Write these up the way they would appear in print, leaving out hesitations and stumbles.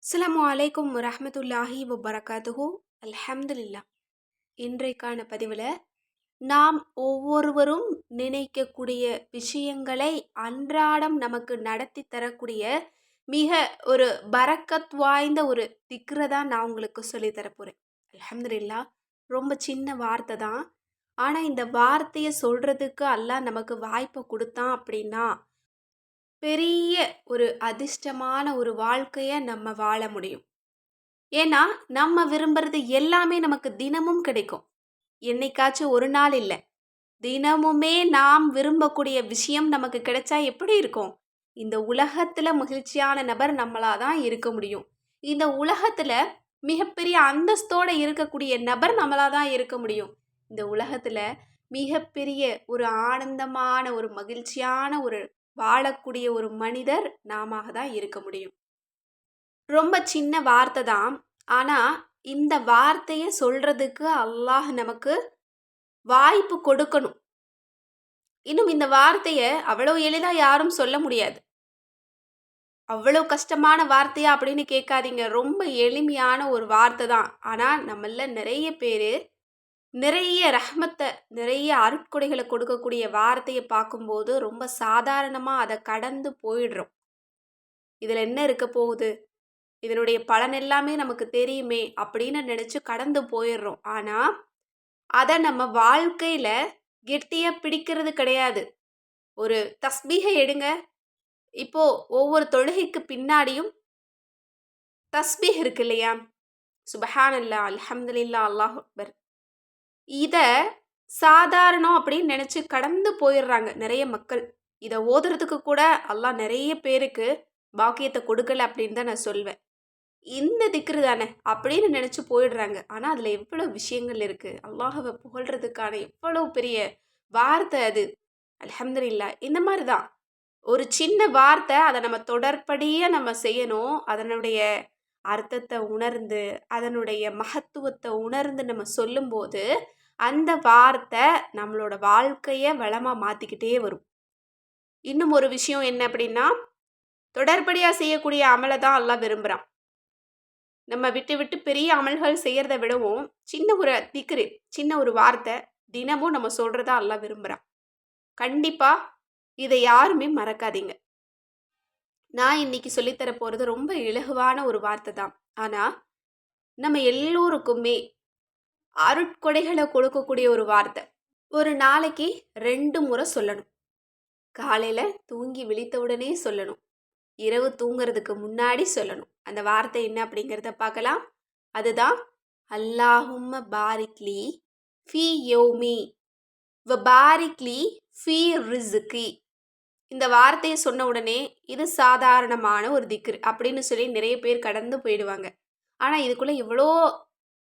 அஸ்ஸலாமு அலைக்கும் வரஹ்மத்துல்லாஹி வபரகாத்துஹு. அல்ஹம்துலில்லாஹ். இன்றைக்கான பதிவில் நாம் ஒவ்வொருவரும் நினைக்கக்கூடிய விஷயங்களை அன்றாடம் நமக்கு நடத்தி தரக்கூடிய மிக ஒரு பரக்கத் வாய்ந்த ஒரு திக்ரை தான் நான் உங்களுக்கு சொல்லித் தரப்போகிறேன். அல்ஹம்துலில்லாஹ். ரொம்ப சின்ன வார்த்தை தான். ஆனால் இந்த வார்த்தையை சொல்கிறதுக்கு அல்லாஹ் நமக்கு வாய்ப்பை கொடுத்தான் அப்படின்னா பெரிய ஒரு அதிர்ஷ்டமான ஒரு வாழ்க்கையை நம்ம வாழ முடியும். ஏன்னா நம்ம விரும்புறது எல்லாமே நமக்கு தினமும் கிடைக்கும். என்னைக்காச்சும் ஒரு நாள் இல்லை, தினமுமே நாம் விரும்பக்கூடிய விஷயம் நமக்கு கிடைச்சா எப்படி இருக்கும்? இந்த உலகத்துல மகிழ்ச்சியான நபர் நம்மளா தான் இருக்க முடியும். இந்த உலகத்துல மிகப்பெரிய அந்தஸ்தோட இருக்கக்கூடிய நபர் நம்மளா தான் இருக்க முடியும். இந்த உலகத்துல மிகப்பெரிய ஒரு ஆனந்தமான ஒரு மகிழ்ச்சியான ஒரு வாழக்கூடிய ஒரு மனிதர் நாம தான் இருக்க முடியும். ரொம்ப சின்ன வார்த்தை தான். ஆனா இந்த வார்த்தையை சொல்றதுக்கு அல்லாஹ் நமக்கு வாய்ப்பு கொடுக்கணும். இன்னும் இந்த வார்த்தையை அவ்வளவு எளிதா யாரும் சொல்ல முடியாது. அவ்வளவு கஷ்டமான வார்த்தையா அப்படின்னு கேட்காதீங்க. ரொம்ப எளிமையான ஒரு வார்த்தை தான். ஆனா நம்மள நிறைய பேரு நிறைய ரஹ்மத்தை, நிறைய அருட்கொடைகளை கொடுக்கக்கூடிய வார்த்தையை பார்க்கும்போது ரொம்ப சாதாரணமா அதை கடந்து போயிடுறோம். இதுல என்ன இருக்க போகுது, இதனுடைய பலன் எல்லாமே நமக்கு தெரியுமே அப்படின்னு நினைச்சு கடந்து போயிடுறோம். ஆனா அதை நம்ம வாழ்க்கையில கெட்டியா பிடிக்கிறது கிடையாது. ஒரு தஸ்பீஹை எடுங்க. இப்போ ஒவ்வொரு தொழுகைக்கு பின்னாடியும் தஸ்பீஹ் இருக்கு இல்லையா? சுபஹானல்லாஹ், அல்ஹம்துலில்லாஹ், அல்லாஹ் அக்பர். இத சாதாரணம் அப்படின்னு நினைச்சு கடந்து போயிடுறாங்க நிறைய மக்கள். இதை ஓதுறதுக்கு கூட அல்லாஹ் நிறைய பேருக்கு பாக்கியத்தை கொடுக்கல அப்படின்னு தான் நான் சொல்வேன். இந்த திக்ரு தானே அப்படின்னு நினைச்சு போயிடுறாங்க. ஆனா அதுல எவ்வளவு விஷயங்கள் இருக்கு. அல்லாஹ்வை புகழ்றதுக்கான எவ்வளவு பெரிய வார்த்தை அது. அல்ஹம்துலில்லாஹ். இந்த மாதிரி தான் ஒரு சின்ன வார்த்தை, அதை நம்ம தொடர்படியா நம்ம செய்யணும். அதனுடைய அர்த்தத்தை உணர்ந்து, அதனுடைய மகத்துவத்தை உணர்ந்து நம்ம சொல்லும்போது அந்த வார்த்தை நம்மளோட வாழ்க்கையை வளமா மாத்திக்கிட்டே வரும். இன்னும் ஒரு விஷயம் என்ன அப்படின்னா, தொடர்படியா செய்யக்கூடிய அமலை தான் அல்லாஹ் விரும்புறான். நம்ம விட்டு விட்டு பெரிய அமல்கள் செய்யறதை விடவும் சின்ன ஒரு திக்ரு, சின்ன ஒரு வார்த்தை தினமும் நம்ம சொல்றதா அல்லாஹ் விரும்புறான். கண்டிப்பா இதை யாருமே மறக்காதீங்க. நான் இன்னைக்கு சொல்லித்தர போறது ரொம்ப இலகுவான ஒரு வார்த்தை தான். ஆனா நம்ம எல்லோருக்குமே அருட்கொடைகளை கொடுக்கக்கூடிய ஒரு வார்த்தை. ஒரு நாளைக்கு 2 முறை சொல்லணும். காலையில தூங்கி விழித்த உடனே சொல்லணும், இரவு தூங்குறதுக்கு முன்னாடி சொல்லணும். அந்த வார்த்தை என்ன அப்படிங்கிறத பார்க்கலாம். அதுதான் அல்லாஹும்ம பாரிக்லி ஃபீ யௌமி வ பாரிக்லி ஃபீ ரிஸ்கி. இந்த வார்த்தையை சொன்ன உடனே இது சாதாரணமான ஒரு திக்ரு அப்படின்னு சொல்லி நிறைய பேர் கடந்து போயிடுவாங்க. ஆனா இதுக்குள்ள எவ்வளோ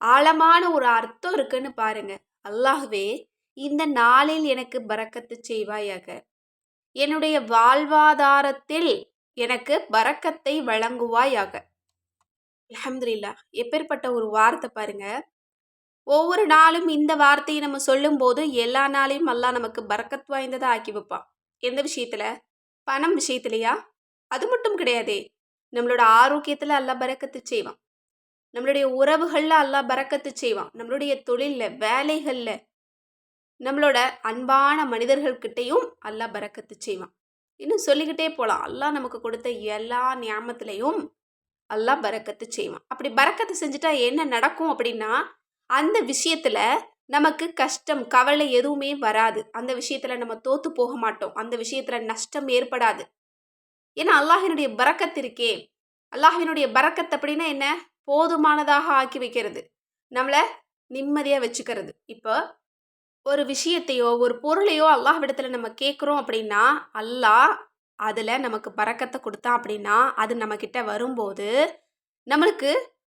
ஆழமான ஒரு அர்த்தம் இருக்குன்னு பாருங்க. அல்லாஹ்வே, இந்த நாளில் எனக்கு பரக்கத்து செய்வாயாக, என்னுடைய வாழ்வாதாரத்தில் எனக்கு பரக்கத்தை வழங்குவாயாக. அல்ஹம்துலில்லாஹ். எப்பேற்பட்ட ஒரு வார்த்தை பாருங்க. ஒவ்வொரு நாளும் இந்த வார்த்தையை நம்ம சொல்லும்போது எல்லா நாளையும் அல்லாஹ் நமக்கு பரக்கத் வாய்ந்ததா ஆக்கி வைப்பான். எந்த விஷயத்துல? பணம் விஷயத்திலையா? அது மட்டும் கிடையாதே. நம்மளோட ஆரோக்கியத்துல அல்லாஹ் பரக்கத்து செய்வான். நம்மளுடைய உறவுகள்ல அல்லாஹ் பரக்கத்து செய்வான். நம்மளுடைய தொழில்ல, வேலைகள்ல, நம்மளோட அன்பான மனிதர்கள்கிட்டையும் அல்லாஹ் பரக்கத்து செய்வான். இன்னும் சொல்லிக்கிட்டே போகலாம். அல்லாஹ் நமக்கு கொடுத்த எல்லா நியாமத்திலையும் அல்லாஹ் பரக்கத்து செய்வான். அப்படி பரக்கத்து செஞ்சுட்டா என்ன நடக்கும் அப்படின்னா, அந்த விஷயத்துல நமக்கு கஷ்டம், கவலை எதுவுமே வராது. அந்த விஷயத்துல நம்ம தோத்து போக மாட்டோம். அந்த விஷயத்துல நஷ்டம் ஏற்படாது. ஏன்னா அல்லாஹினுடைய பரக்கத் இருக்கே. அல்லாஹினுடைய பரக்கத் அப்படின்னா என்ன? போதுமானதாக ஆக்கி வைக்கிறது, நம்மளை நிம்மதியா வச்சுக்கிறது. இப்போ ஒரு விஷயத்தையோ ஒரு பொருளையோ அல்லாஹ்விடத்துல நம்ம கேட்குறோம் அப்படின்னா, அல்லாஹ் அதுல நமக்கு பரக்கத்தை கொடுத்தான் அப்படின்னா, அது நம்ம கிட்ட வரும்போது நம்மளுக்கு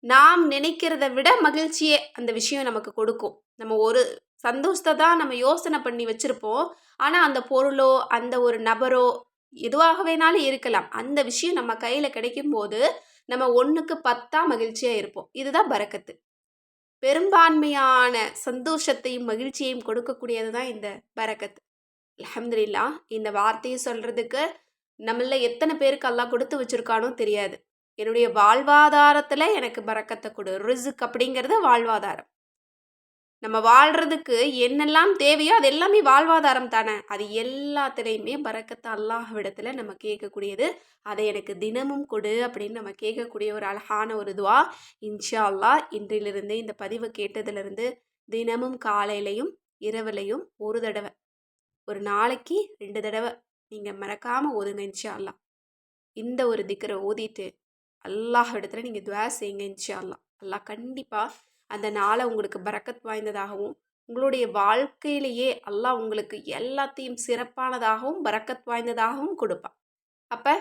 நாம் நினைக்கிறத விட மகிழ்ச்சியே அந்த விஷயம் நமக்கு கொடுக்கும். நம்ம ஒரு சந்தோஷத்தை தான் நம்ம யோசனை பண்ணி வச்சிருப்போம். ஆனா அந்த பொருளோ அந்த ஒரு நபரோ எதுவாக வேணாலும் இருக்கலாம், அந்த விஷயம் நம்ம கையில கிடைக்கும் போது நம்ம 1க்கு 10ஆ மகிழ்ச்சியா இருப்போம். இதுதான் பரக்கத்து. பெரும்பான்மையான சந்தோஷத்தையும் மகிழ்ச்சியையும் கொடுக்கக்கூடியது தான் இந்த பரக்கத். அல்ஹம்துலில்லாஹ். இந்த வார்த்தையை சொல்றதுக்கு நம்மள எத்தனை பேருக்கு அல்லாஹ் கொடுத்து வச்சிருக்கானோ தெரியாது. என்னுடைய வாழ்வாதாரத்தில் எனக்கு பறக்கத்தை கொடு. ரிஸ்க் அப்படிங்கிறது வாழ்வாதாரம். நம்ம வாழ்கிறதுக்கு என்னெல்லாம் தேவையோ அது எல்லாமே வாழ்வாதாரம் தானே. அது எல்லாத்துலேயுமே பறக்கத்தை அல்லாஹ்விடத்தில் நம்ம கேட்கக்கூடியது. அதை எனக்கு தினமும் கொடு அப்படின்னு நம்ம கேட்கக்கூடிய ஒரு அழகான ஒரு துவா. இன்ஷா அல்லாஹ் இன்றிலிருந்து இந்த பதிவை கேட்டதிலிருந்து தினமும் காலையிலையும் இரவுலையும் ஒரு தடவை, ஒரு நாளைக்கு 2 தடவை நீங்கள் மறக்காமல் ஓதுங்க இன்ஷா அல்லாஹ். இந்த ஒரு திக்கரை ஓதிட்டு அல்லாஹ் இடத்துல நீங்கள் துவா செய்யுங்க இன்ஷா அல்லாஹ். அல்லாஹ் கண்டிப்பாக அந்த நாளை உங்களுக்கு பரக்கத் வாய்ந்ததாகவும் உங்களுடைய வாழ்க்கையிலேயே அல்லாஹ் உங்களுக்கு எல்லாத்தையும் சிறப்பானதாகவும் பரக்கத் வாய்ந்ததாகவும் கொடுப்பான். அப்போ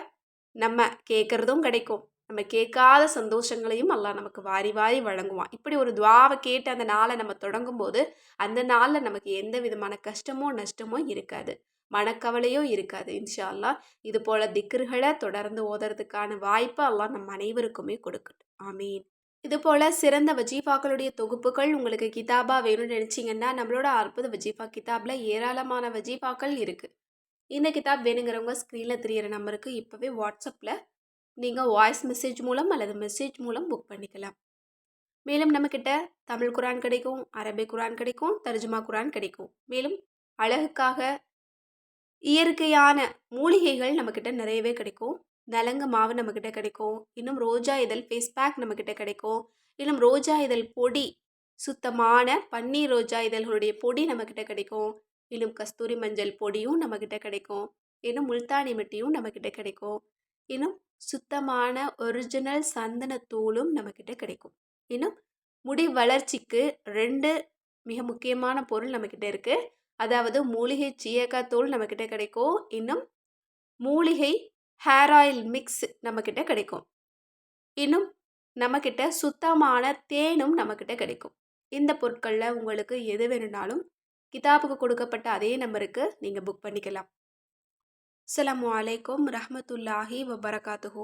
நம்ம கேட்குறதும் கிடைக்கும், நம்ம கேட்காத சந்தோஷங்களையும் அல்லாஹ் நமக்கு வாரி வாரி வழங்குவான். இப்படி ஒரு துவாவை கேட்டு அந்த நாளை நம்ம தொடங்கும் போது அந்த நாளில் நமக்கு எந்த விதமான கஷ்டமோ நஷ்டமோ இருக்காது, மனக்கவலையோ இருக்காது இன்ஷா அல்லாஹ். இது போல் திக்ருகளை தொடர்ந்து ஓதுறதுக்கான வாய்ப்பு அல்லாஹ் நம் அனைவருக்குமே கொடுக்கட்டும். ஆமீன். இது போல் சிறந்த வஜீஃபாக்களுடைய தொகுப்புகள் உங்களுக்கு கிதாபாக வேணும்னு நினச்சிங்கன்னா நம்மளோட அற்புத வஜீஃபா கிதாபில் ஏராளமான வஜீஃபாக்கள் இருக்குது. இந்த கிதாப் வேணுங்கிறவங்க ஸ்க்ரீனில் தெரியிற நம்பருக்கு இப்போவே வாட்ஸ்அப்பில் நீங்கள் வாய்ஸ் மெசேஜ் மூலம் அல்லது மெசேஜ் மூலம் புக் பண்ணிக்கலாம். மேலும் நம்மக்கிட்ட தமிழ் குரான் கிடைக்கும், அரபிக் குரான் கிடைக்கும், தர்ஜுமா குரான் கிடைக்கும். மேலும் அழகுக்காக இயற்கையான மூலிகைகள் நம்மக்கிட்ட நிறையவே கிடைக்கும். நலங்கு மாவு நம்மக்கிட்ட கிடைக்கும். இன்னும் ரோஜா இதழ் ஃபேஸ் பேக் நம்மக்கிட்ட கிடைக்கும். இன்னும் ரோஜா இதழ் பொடி, சுத்தமான பன்னீர் ரோஜா இதழ்களுடைய பொடி நம்மக்கிட்ட கிடைக்கும். இன்னும் கஸ்தூரி மஞ்சள் பொடியும் நம்மக்கிட்ட கிடைக்கும். இன்னும் முல்தானி மெட்டியும் நம்மக்கிட்ட கிடைக்கும். இன்னும் சுத்தமான ஒரிஜினல் சந்தனத்தூளும் நம்மக்கிட்ட கிடைக்கும். இன்னும் முடி வளர்ச்சிக்கு 2 மிக முக்கியமான பொருள் நம்மக்கிட்ட இருக்குது. அதாவது மூலிகை சீயக்காய் தூள் நம்மக்கிட்ட கிடைக்கும். இன்னும் மூலிகை ஹேர் ஆயில் மிக்ஸ் நம்மக்கிட்ட கிடைக்கும். இன்னும் நம்மக்கிட்ட சுத்தமான தேனும் நம்மக்கிட்ட கிடைக்கும். இந்த பொருட்களில் உங்களுக்கு எது வேணும்னாலும் கிதாபுக்கு கொடுக்கப்பட்ட அதே நம்பருக்கு நீங்கள் புக் பண்ணிக்கலாம். அஸ்ஸலாமு அலைக்கும் ரஹ்மத்துல்லாஹி வபரகாத்துஹு.